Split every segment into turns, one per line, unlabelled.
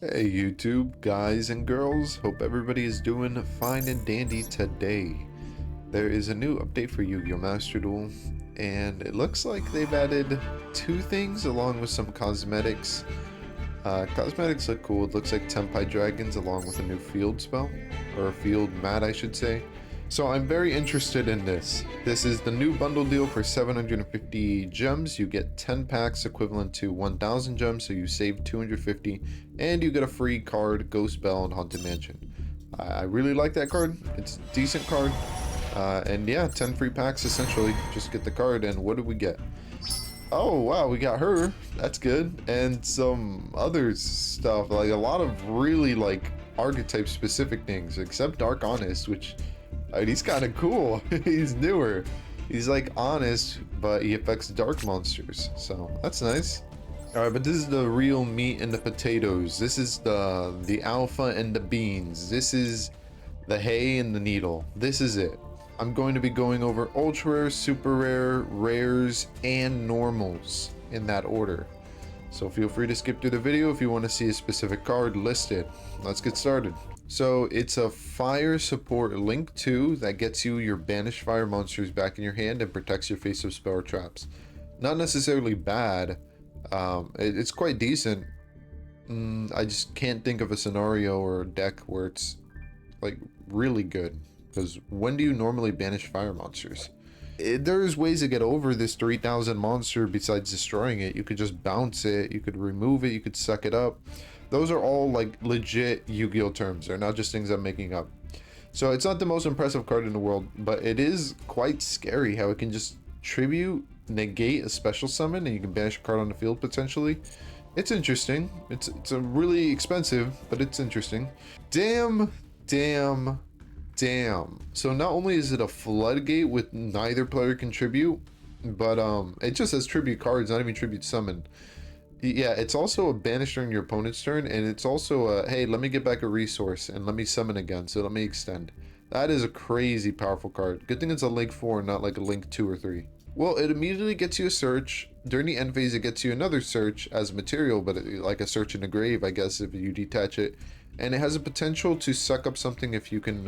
Hey YouTube guys and girls, hope everybody is doing fine and dandy today. There is a new update for Yugioh Master Duel, and it looks like they've added two things along with some cosmetics. Cosmetics look cool. It looks like Tenpai dragons along with a new field spell, or a field mat I should say. So I'm very interested in this. This is the new bundle deal for 750 gems. You get 10 packs equivalent to 1000 gems, so you save 250, and you get a free card, Ghost Bell and Haunted Mansion. I really like that card. It's a decent card. And yeah, 10 free packs essentially. Just get the card, and what did we get? Oh wow, we got her. That's good. And some other stuff, like a lot of really like archetype specific things, except Dark Honest, which he's kind of cool. He's newer. He's like honest, but he affects dark monsters, so that's nice. All right, but this is the real meat and the potatoes. This is the alpha and the beans. This is the hay and the needle. This is it. I'm going to be going over ultra rare, super rare, rares, and normals in that order. So feel free to skip through the video if you want to see a specific card listed. Let's get started. So it's a fire support link 2 that gets you your banished fire monsters back in your hand and protects your face of spell traps. Not necessarily bad. It's quite decent. I just can't think of a scenario or a deck where it's like really good. Because when do you normally banish fire monsters? There's ways to get over this 3000 monster besides destroying it. You could just bounce it, you could remove it, you could suck it up. Those are all like legit Yu-Gi-Oh terms. They're not just things I'm making up. So it's not the most impressive card in the world, but it is quite scary how it can just tribute, negate a special summon, and you can banish a card on the field potentially. It's interesting. It's a really expensive, but it's interesting. Damn. So not only is it a floodgate with neither player contribute, but it just says tribute cards, not even tribute summon. Yeah, it's also a banish during your opponent's turn, and it's also a, hey, let me get back a resource and let me summon again, so let me extend. That is a crazy powerful card. Good thing it's a link 4, not like a link 2 or 3. Well, it immediately gets you a search. During the end phase, it gets you another search as material, but like a search in the grave, I guess, if you detach it. And it has a potential to suck up something if you can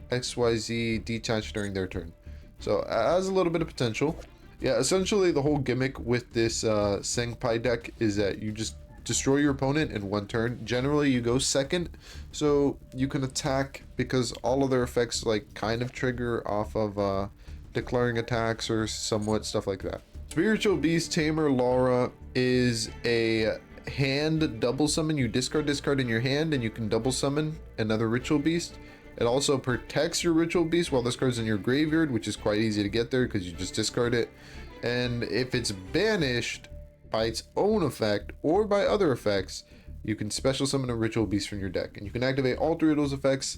XYZ detach during their turn. So it has a little bit of potential. Yeah, essentially the whole gimmick with this Tenpai deck is that you just destroy your opponent in one turn. Generally you go second, so you can attack because all of their effects like kind of trigger off of declaring attacks or somewhat stuff like that. Spiritual Beast Tamer Laura is a hand double summon. You discard in your hand and you can double summon another ritual beast. It also protects your ritual beast while this card's in your graveyard, which is quite easy to get there because you just discard it. And if it's banished by its own effect or by other effects, you can special summon a ritual beast from your deck, and you can activate all 3 of those effects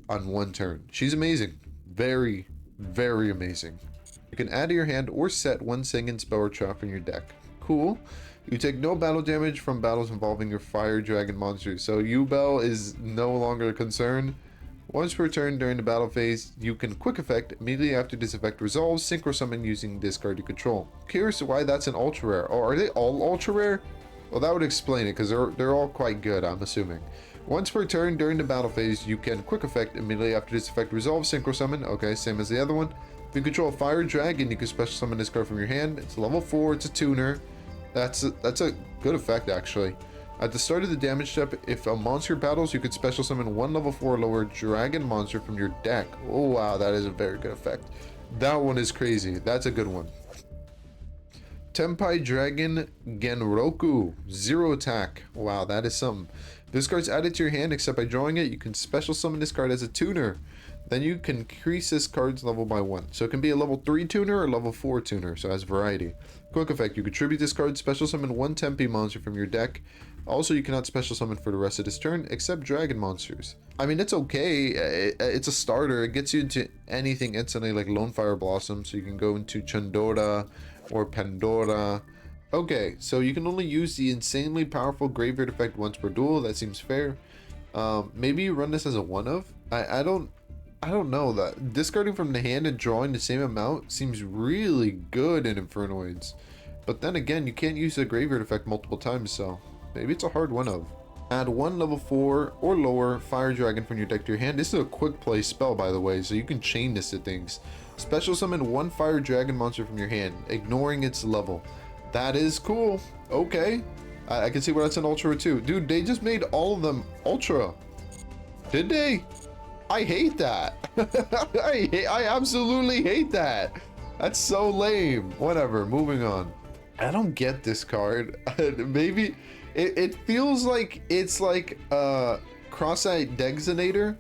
on one turn. She's amazing. Very amazing. You can add to your hand or set one Sengen spell or trap from your deck. Cool. You take no battle damage from battles involving your fire dragon monsters. So Yubel is no longer a concern. Once per turn during the battle phase, you can quick effect immediately after this effect resolves, synchro summon using this card you control. Curious why that's an ultra rare. Oh, are they all ultra rare? Well, that would explain it because they're all quite good, I'm assuming. Once per turn during the battle phase, you can quick effect immediately after this effect resolves, synchro summon. Okay, same as the other one. If you control a fire dragon, you can special summon this card from your hand. It's level 4, it's a tuner. That's a good effect actually. At the start of the damage step, if a monster battles, you could special summon one level 4 or lower dragon monster from your deck. Oh wow, that is a very good effect. That one is crazy. That's a good one. Tenpai Dragon Genroku, 0 attack. Wow, that is something. This card's added to your hand except by drawing it. You can special summon this card as a tuner. Then you can increase this card's level by 1. So it can be a level 3 tuner or level 4 tuner, so it has variety. Quick effect, you contribute this card, special summon one Tenpai monster from your deck. Also, you cannot special summon for the rest of this turn, except dragon monsters. I mean, it's okay. It's a starter. It gets you into anything instantly, like Lone Fire Blossom, so you can go into Chandora or Pandora. Okay, so you can only use the insanely powerful graveyard effect once per duel. That seems fair. Maybe you run this as a one-of. I don't know. That discarding from the hand and drawing the same amount seems really good in Infernoids. But then again, you can't use the graveyard effect multiple times, so maybe it's a hard one of. Add one level 4 or lower fire dragon from your deck to your hand. This is a quick play spell, by the way, so you can chain this to things. Special summon one fire dragon monster from your hand, ignoring its level. That is cool. Okay. I can see why that's an ultra too. Dude, they just made all of them ultra. Did they? I hate that. I absolutely hate that. That's so lame. Whatever, moving on. I don't get this card. Maybe it feels like it's like a cross-eyed designator,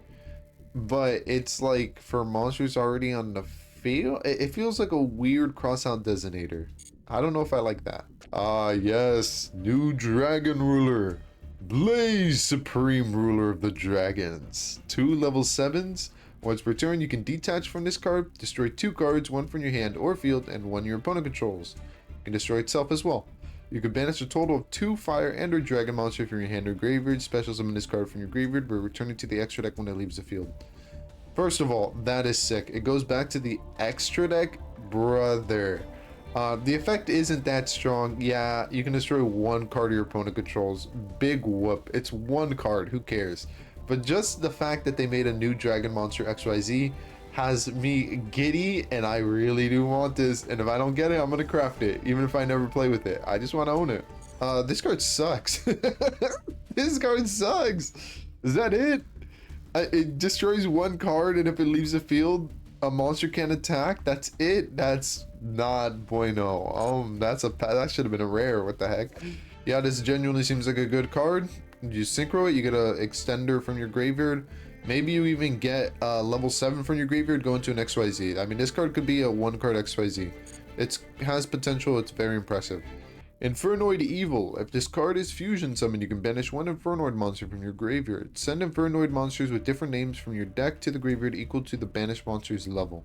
but it's like for monsters already on the field. It feels like a weird cross-out designator. I don't know if I like that. Ah, yes, new dragon ruler. Blaze, supreme ruler of the dragons. 2 level 7s. Once per turn, you can detach from this card, destroy 2 cards, one from your hand or field, and one your opponent controls. You can destroy itself as well. You can banish a total of 2 fire and or dragon monster from your hand or graveyard. Special summon this card from your graveyard, but return it to the extra deck when it leaves the field. First of all, that is sick. It goes back to the extra deck, brother. The effect isn't that strong. Yeah, you can destroy 1 card your opponent controls. Big whoop. It's 1 card. Who cares? But just the fact that they made a new dragon monster XYZ has me giddy, and I really do want this. And if I don't get it, I'm gonna craft it, even if I never play with it. I just want to own it. This card sucks. This card sucks. Is that it? It destroys 1 card, and if it leaves the field, a monster can attack. That's it. That's not bueno. That should have been a rare. What the heck? Yeah, this genuinely seems like a good card. You synchro it, you get a extender from your graveyard. Maybe you even get level 7 from your graveyard, go into an XYZ. I mean, this card could be a 1 card XYZ. It has potential. It's very impressive. Infernoid Evil. If this card is fusion summoned, you can banish 1 Infernoid monster from your graveyard. Send Infernoid monsters with different names from your deck to the graveyard equal to the banished monster's level.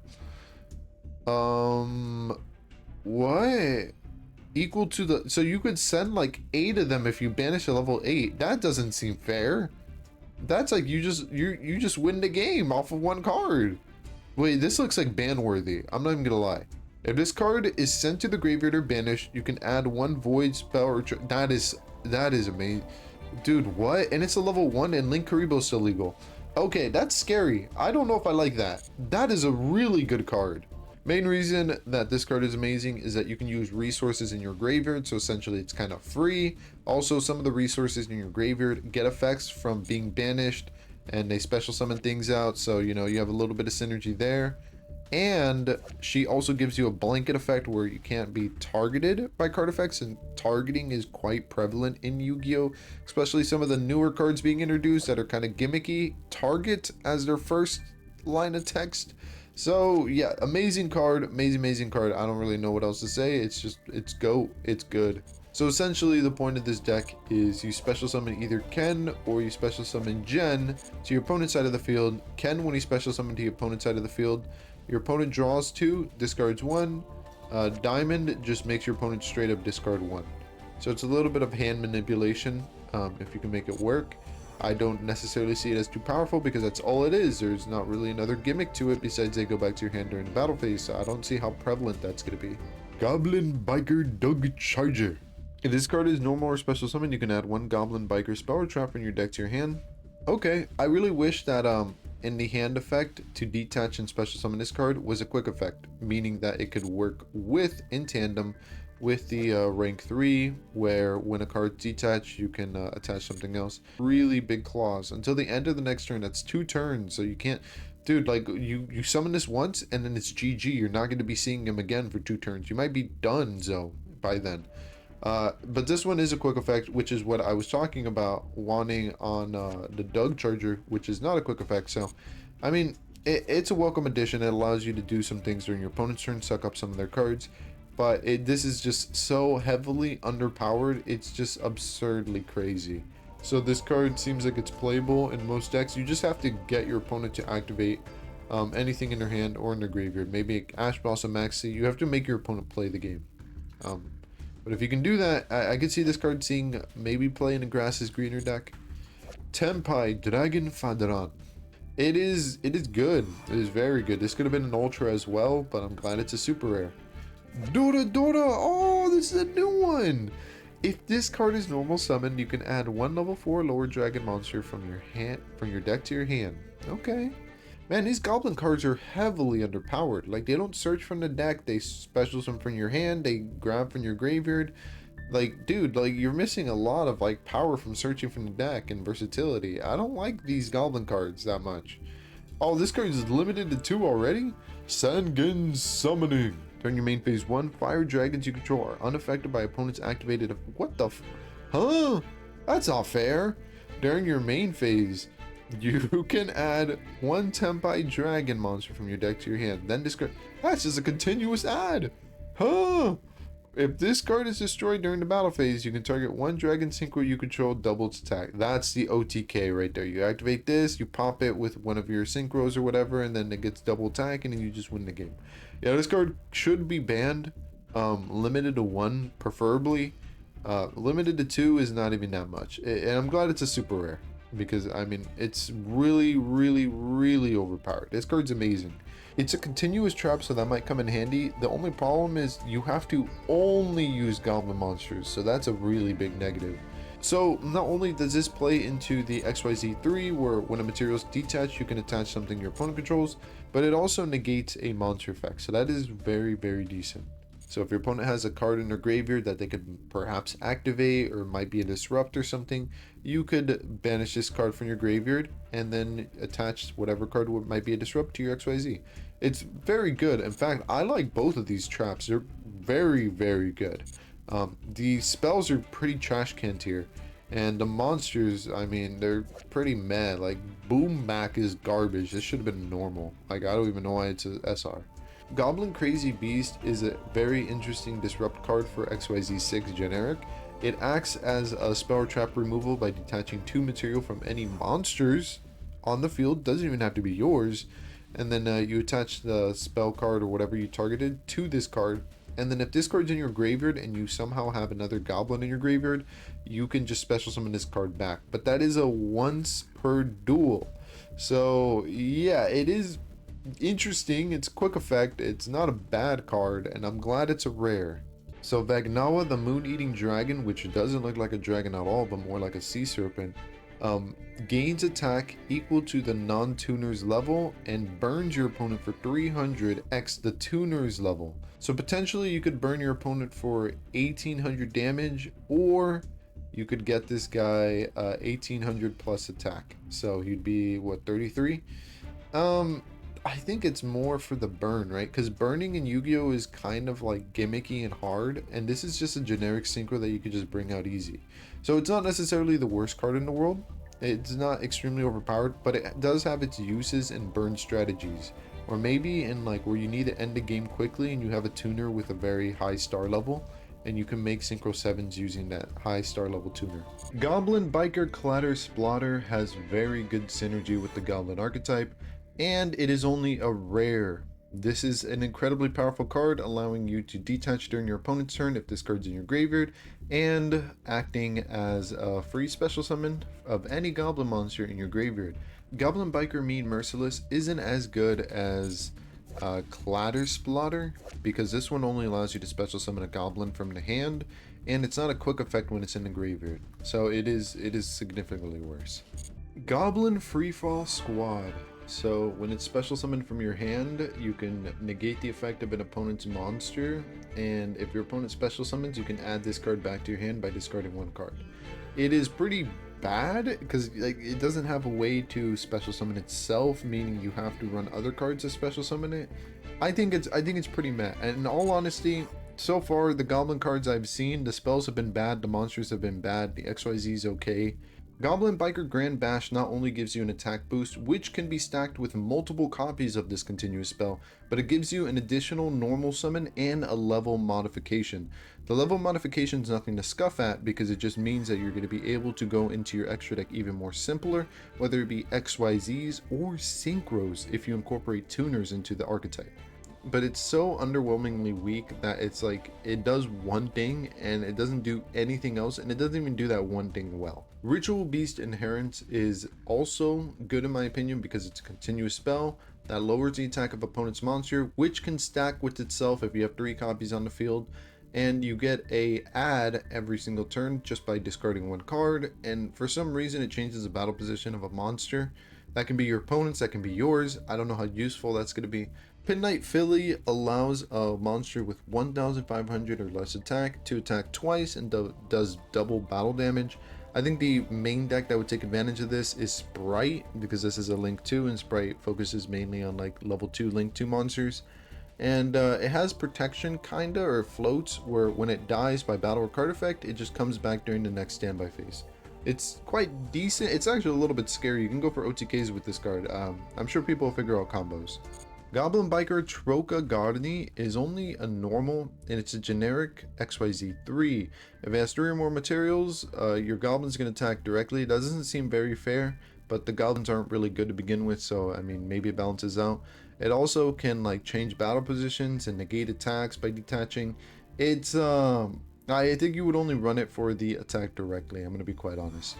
What? Equal to the... So you could send like 8 of them if you banish a level 8. That doesn't seem fair. That's like you just win the game off of 1 card. Wait, this looks like ban worthy. I'm not even gonna lie. If this card is sent to the graveyard or banished, you can add 1 void spell or that is amazing. Dude, what? And it's a level 1 and Link Karibo's still legal. Okay, that's scary. I don't know if I like that. That is a really good card. Main reason that this card is amazing is that you can use resources in your graveyard, so essentially it's kind of free. Also, some of the resources in your graveyard get effects from being banished, and they special summon things out, so you know you have a little bit of synergy there. And she also gives you a blanket effect where you can't be targeted by card effects, and targeting is quite prevalent in Yu-Gi-Oh, especially some of the newer cards being introduced that are kind of gimmicky. Target as their first line of text. So yeah, amazing card, amazing card. I don't really know what else to say. It's good. So essentially the point of this deck is you special summon either Ken or you special summon Jen to your opponent's side of the field. Ken, when you special summon to your opponent's side of the field, your opponent draws 2, discards 1. Diamond just makes your opponent straight up discard 1. So it's a little bit of hand manipulation, if you can make it work. I don't necessarily see it as too powerful because that's all it is. There's not really another gimmick to it besides they go back to your hand during the battle phase, so I don't see how prevalent that's going to be. Goblin Biker Dug Charger. If this card is normal or special summon, you can add 1 Goblin Biker spell or trap from your deck to your hand. Okay, I really wish that in the hand effect to detach and special summon this card was a quick effect, meaning that it could work with in tandem with the rank 3, where when a card's detached you can attach something else. Really big clause until the end of the next turn. That's 2 turns, so you can't, dude, like you summon this once and then it's GG. You're not going to be seeing him again for 2 turns. You might be done by then. But this one is a quick effect, which is what I was talking about wanting on the Dug Charger, which is not a quick effect. So I mean, it's a welcome addition. It allows you to do some things during your opponent's turn, suck up some of their cards. But this is just so heavily underpowered, it's just absurdly crazy. So this card seems like it's playable in most decks. You just have to get your opponent to activate anything in their hand or in their graveyard. Maybe Ash Blossom Maxi. You have to make your opponent play the game. But if you can do that, I could see this card seeing maybe play in a Grass is Greener deck. Tenpai Dragon Fadran. It is good. It is very good. This could have been an ultra as well, but I'm glad it's a super rare. Dora! Oh, this is a new one. If this card is normal summoned, you can add one level 4 lower dragon monster from your deck to your hand. Okay. Man, these goblin cards are heavily underpowered. Like, they don't search from the deck, they special summon from your hand, they grab from your graveyard. Like, dude, like, you're missing a lot of, like, power from searching from the deck and versatility. I don't like these goblin cards that much. Oh, this card is limited to 2 already? Sangen Summoning. During your main phase 1, fire dragons you control are unaffected by opponents activated. What the Huh? That's not fair. During your main phase, you can add 1 Tenpai dragon monster from your deck to your hand. Then discard. That's just a continuous add. Huh? If this card is destroyed during the battle phase, you can target 1 dragon synchro you control, double its attack. That's the OTK right there. You activate this, you pop it with one of your synchros or whatever, and then it gets double attack, and then you just win the game. Yeah, this card should be banned. Limited to 1, preferably. Limited to 2 is not even that much. And I'm glad it's a super rare, because, I mean, it's really, really, really overpowered. This card's amazing. It's a continuous trap, so that might come in handy. The only problem is you have to only use goblin monsters, so that's a really big negative. So not only does this play into the XYZ3, where when a material is detached, you can attach something your opponent controls, but it also negates a monster effect, so that is very, very decent. So if your opponent has a card in their graveyard that they could perhaps activate, or might be a disrupt or something, you could banish this card from your graveyard and then attach whatever card might be a disrupt to your XYZ. It's very good. In fact, I like both of these traps. They're very, very good. The spells are pretty trash can tier, and the monsters, I mean, they're pretty meh. Like, Boom Back is garbage. This should have been normal. Like, I don't even know why it's a SR. Goblin Crazy Beast is a very interesting disrupt card for XYZ6 generic. It acts as a spell or trap removal by detaching 2 material from any monsters on the field. Doesn't even have to be yours. And then you attach the spell card or whatever you targeted to this card. And then if this card's in your graveyard and you somehow have another goblin in your graveyard, you can just special summon this card back. But that is a once per duel. So yeah, it is interesting. It's quick effect. It's not a bad card, and I'm glad it's a rare. So Vagnawa, the moon-eating dragon, which doesn't look like a dragon at all, but more like a sea serpent, gains attack equal to the non-tuner's level and burns your opponent for 300x the tuner's level. So potentially you could burn your opponent for 1800 damage, or you could get this guy 1800 plus attack. So he'd be, what, 33? I think it's more for the burn, right? Because burning in Yu-Gi-Oh is kind of like gimmicky and hard, and this is just a generic synchro that you could just bring out easy. So it's not necessarily the worst card in the world. It's not extremely overpowered, but it does have its uses in burn strategies, or maybe in like where you need to end the game quickly and you have a tuner with a very high star level, and you can make synchro 7s using that high star level tuner. Goblin Biker Clatter Splotter has very good synergy with the Goblin archetype, and it is only a rare. This is an incredibly powerful card, allowing you to detach during your opponent's turn if this card's in your graveyard, and acting as a free special summon of any goblin monster in your graveyard. Goblin Biker Mean Merciless isn't as good as Clatter Splotter, because this one only allows you to special summon a goblin from the hand, and it's not a quick effect when it's in the graveyard, so it is significantly worse. Goblin Freefall Squad. So when it's special summoned from your hand, you can negate the effect of an opponent's monster, and if your opponent special summons, you can add this card back to your hand by discarding 1 card. It is pretty bad because like it doesn't have a way to special summon itself, meaning you have to run other cards to special summon it. I think it's pretty meh. And in all honesty, so far the goblin cards I've seen, the spells have been bad, the monsters have been bad, the XYZ is okay. Goblin Biker Grand Bash not only gives you an attack boost, which can be stacked with multiple copies of this continuous spell, but it gives you an additional normal summon and a level modification. The level modification is nothing to scuff at because it just means that you're going to be able to go into your extra deck even more simpler, whether it be XYZs or synchros if you incorporate tuners into the archetype. But it's so underwhelmingly weak that it's like it does one thing and it doesn't do anything else, and it doesn't even do that one thing well. Ritual Beast Inherent is also good in my opinion because it's a continuous spell that lowers the attack of opponent's monster, which can stack with itself if you have 3 copies on the field,
and you get a add every single turn just by discarding one card, and for some reason it changes the battle position of a monster. That can be your opponent's, that can be yours. I don't know how useful that's going to be. Pin Knight Philly allows a monster with 1500 or less attack to attack twice and does double battle damage. I think the main deck that would take advantage of this is Sprite, because this is a Link 2 and Sprite focuses mainly on like level 2 Link 2 monsters. And it has protection kinda, or floats, where when it dies by battle or card effect, it just comes back during the next standby phase. It's quite decent. It's actually a little bit scary. You can go for OTKs with this card. I'm sure people will figure out combos. Goblin Biker Troca Gardini is only a normal, and it's a generic XYZ 3. If it has 3 or more materials, your goblin's going to attack directly. That doesn't seem very fair, but the goblins aren't really good to begin with, so I mean, maybe it balances out. It also can like change battle positions and negate attacks by detaching. It's I think you would only run it for the attack directly, I'm going to be quite honest.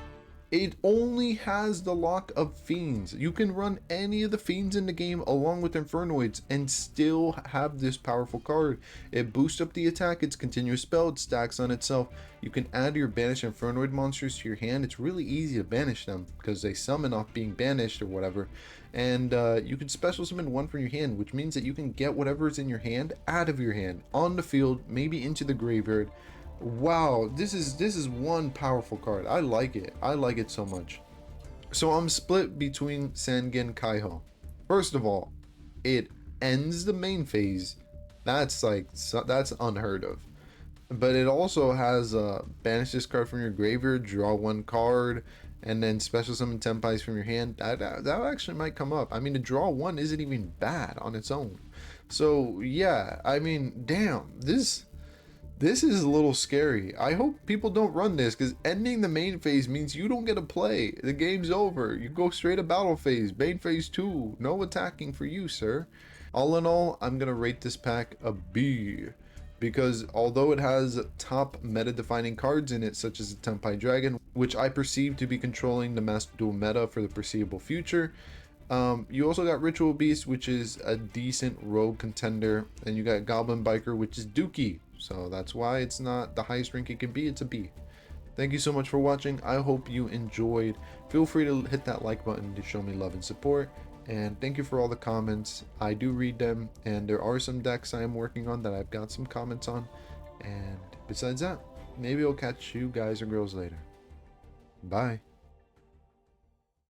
It only has the lock of Fiends. You can run any of the Fiends in the game along with Infernoids and still have this powerful card. It boosts up the attack, it's continuous spell, it stacks on itself. You can add your banished Infernoid monsters to your hand. It's really easy to banish them because they summon off being banished or whatever. And you can special summon one from your hand, which means that you can get whatever is in your hand out of your hand, on the field, maybe into the graveyard. Wow, this is one powerful card. I like it. I like it so much. So I'm split between Sangen Kaiho. First of all, it ends the main phase. That's that's unheard of. But it also has banish this card from your graveyard, draw one card, and then special summon Tenpais from your hand. That actually might come up. I mean, to draw one isn't even bad on its own. So yeah, I mean, damn, this is a little scary. I hope people don't run this, because ending the main phase means you don't get to play. The game's over. You go straight to battle phase. Main phase 2. No attacking for you, sir. All in all, I'm going to rate this pack a B. Because although it has top meta-defining cards in it, such as the Tenpai Dragon, which I perceive to be controlling the Master Duel meta for the foreseeable future, you also got Ritual Beast, which is a decent rogue contender, and you got Goblin Biker, which is dookie. So that's why it's not the highest rank it can be. It's a B. Thank you so much for watching. I hope you enjoyed. Feel free to hit that like button to show me love and support. And thank you for all the comments. I do read them, and there are some decks I am working on that I've got some comments on. And besides that, maybe I'll catch you guys or girls later. Bye.